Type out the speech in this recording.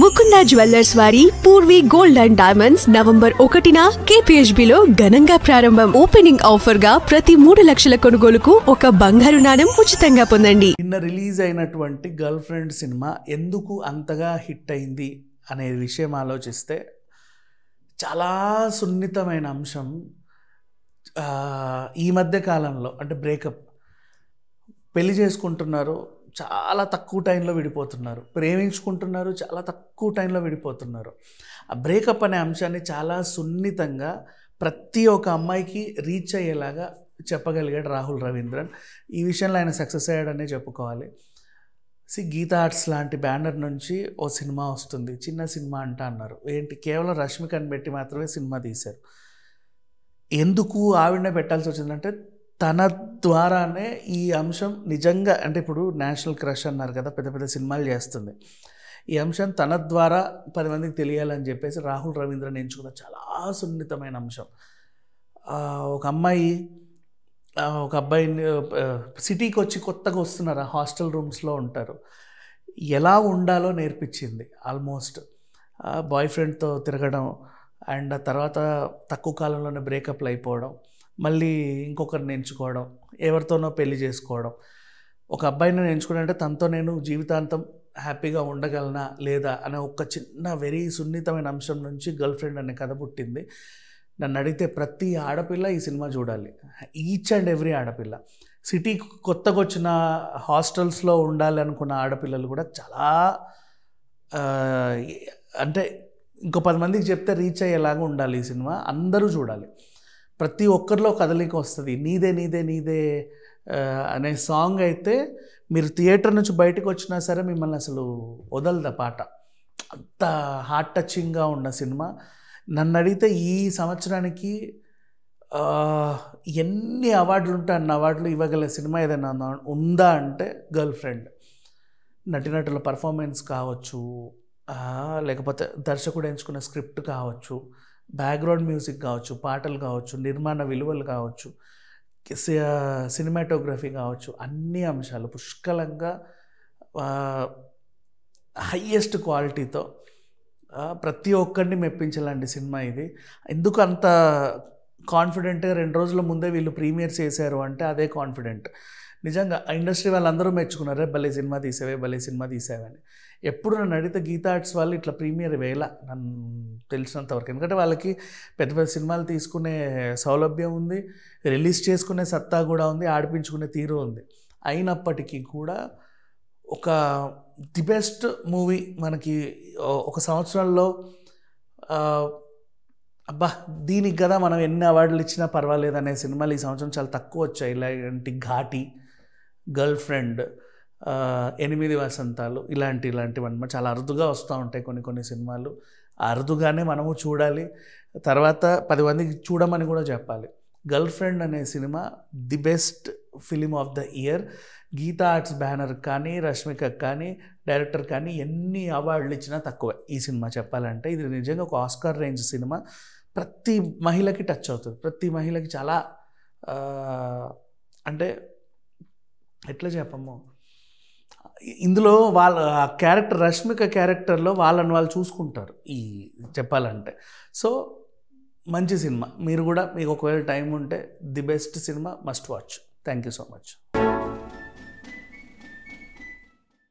Mukunda jewellers వారి Purvi gold and diamonds November 1న KPHB లో ఘనంగా ప్రారంభం. ఓపెనింగ్ ఆఫర్ గా ప్రతి 3 లక్షల కొనుగోలుకు ఒక బంగారు నాణెం ఉచితంగా పొందండి. నిన్న రిలీజ్ అయినటువంటి గర్ల్ ఫ్రెండ్ సినిమా ఎందుకు అంతగా హిట్ అయింది అనే విషయం ఆలోచిస్తే చాలా సున్నితమైన అంశం. ఈ మధ్య కాలంలో అంటే బ్రేకప్, పెళ్లి చేసుకుంటున్నారు, చాలా తక్కువ టైంలో విడిపోతున్నారు, ప్రేమించుకుంటున్నారు, చాలా తక్కువ టైంలో విడిపోతున్నారు. ఆ బ్రేకప్ అనే అంశాన్ని చాలా సున్నితంగా ప్రతి ఒక్క అమ్మాయికి రీచ్ అయ్యేలాగా చెప్పగలిగాడు రాహుల్ రవీంద్రన్. ఈ విషయంలో ఆయన సక్సెస్ అయ్యాడనే చెప్పుకోవాలి. గీతా ఆర్ట్స్ లాంటి బ్యానర్ నుంచి ఓ సినిమా వస్తుంది, చిన్న సినిమా అంట అన్నారు. ఏంటి, కేవలం రష్మికని పెట్టి మాత్రమే సినిమా తీశారు. ఎందుకు ఆవిడనే పెట్టాల్సి వచ్చిందంటే తన ద్వారానే ఈ అంశం నిజంగా, అంటే ఇప్పుడు నేషనల్ క్రష్ అన్నారు కదా, పెద్ద పెద్ద సినిమాలు చేస్తుంది. ఈ అంశం తన ద్వారా 10 మందికి తెలియాలని చెప్పేసి రాహుల్ రవీంద్రన్ ఎంచుకున్న చాలా సున్నితమైన అంశం. ఒక అబ్బాయిని సిటీకి వచ్చి కొత్తగా వస్తున్నారు, హాస్టల్ రూమ్స్లో ఉంటారు, ఎలా ఉండాలో నేర్పించింది. ఆల్మోస్ట్ బాయ్ ఫ్రెండ్తో తిరగడం అండ్ ఆ తర్వాత తక్కువ కాలంలోనే బ్రేకప్లు అయిపోవడం, మళ్ళీ ఇంకొకరిని ఎంచుకోవడం, ఎవరితోనో పెళ్లి చేసుకోవడం. ఒక అబ్బాయిని ఎంచుకోవాలంటే తనతో నేను జీవితాంతం హ్యాపీగా ఉండగలనా లేదా అనే ఒక చిన్న వెరీ సున్నితమైన అంశం నుంచి గర్ల్ ఫ్రెండ్ అనే కథ పుట్టింది. నన్ను అడిగితే ప్రతి ఆడపిల్ల ఈ సినిమా చూడాలి, ఈచ్ అండ్ ఎవ్రీ ఆడపిల్ల. సిటీ కొత్తగా వచ్చిన హాస్టల్స్లో ఉండాలి అనుకున్న ఆడపిల్లలు కూడా చాలా అంటే ఇంకో 10 మందికి చెప్తే రీచ్ అయ్యేలాగా ఉండాలి ఈ సినిమా. అందరూ చూడాలి. ప్రతి ఒక్కరిలో కదలిక వస్తుంది. నీదే నీదే నీదే అనే సాంగ్ అయితే మీరు థియేటర్ నుంచి బయటకు వచ్చినా సరే మిమ్మల్ని అసలు వదలదా పాట. అంత హార్ట్ టచింగ్గా ఉన్న సినిమా. నన్ను అడిగితే ఈ సంవత్సరానికి ఎన్ని అవార్డులు ఉంటే అన్ని అవార్డులు ఇవ్వగల సినిమా ఏదైనా ఉందా అంటే గర్ల్ ఫ్రెండ్. నటినటుల పర్ఫార్మెన్స్ కావచ్చు, లేకపోతే దర్శకుడు ఎంచుకున్న స్క్రిప్ట్ కావచ్చు, బ్యాక్గ్రౌండ్ మ్యూజిక్ కావచ్చు, పాటలు కావచ్చు, నిర్మాణ విలువలు కావచ్చు, సినిమాటోగ్రఫీ కావచ్చు, అన్ని అంశాలు పుష్కలంగా హయ్యెస్ట్ క్వాలిటీతో ప్రతి ఒక్కరిని మెప్పించాలండి సినిమా ఇది. ఎందుకు అంత కాన్ఫిడెంట్గా 2 రోజుల ముందే వీళ్ళు ప్రీమియర్ చేశారు అంటే అదే కాన్ఫిడెంట్. నిజంగా ఇండస్ట్రీ వాళ్ళందరూ మెచ్చుకున్నారే, భలే సినిమా తీసేవే, భలే సినిమా తీసేవని. ఎప్పుడు నన్ను అడిగితే గీతా ఆర్ట్స్ వాళ్ళు ఇట్లా ప్రీమియర్ వేళ నన్ను తెలిసినంతవరకు. ఎందుకంటే వాళ్ళకి పెద్ద పెద్ద సినిమాలు తీసుకునే సౌలభ్యం ఉంది, రిలీజ్ చేసుకునే సత్తా కూడా ఉంది, ఆడిపించుకునే తీరు ఉంది. అయినప్పటికీ కూడా ఒక ది బెస్ట్ మూవీ మనకి ఒక సంవత్సరంలో అబ్బా దీనికి కదా మనం ఎన్ని అవార్డులు ఇచ్చినా పర్వాలేదు అనే సినిమాలు ఈ సంవత్సరం చాలా తక్కువ వచ్చాయి. ఇలాంటి ఘాటి, గర్ల్ ఫ్రెండ్, 8 వసంతాలు ఇలాంటివన్నమాట చాలా అరుదుగా వస్తూ ఉంటాయి కొన్ని సినిమాలు. అరుదుగానే మనము చూడాలి, తర్వాత 10 మందికి చూడమని కూడా చెప్పాలి. గర్ల్ ఫ్రెండ్ అనే cinema the best film of the year. Geetha Arts banner కానీ, రష్మిక కానీ, డైరెక్టర్ కానీ ఎన్ని అవార్డులు ఇచ్చినా తక్కువే ఈ సినిమా చెప్పాలంటే. ఇది నిజంగా ఒక ఆస్కార్ రేంజ్ సినిమా. ప్రతి మహిళకి టచ్ అవుతుంది, ప్రతి మహిళకి చాలా అంటే ఎట్లా చెప్పము, ఇందులో వాళ్ళ క్యారెక్టర్, రష్మిక క్యారెక్టర్లో వాళ్ళని వాళ్ళు చూసుకుంటారు ఈ చెప్పాలంటే. సో మంచి సినిమా. మీరు కూడా మీకు ఒకవేళ టైం ఉంటే the best cinema must watch. Thank you so much.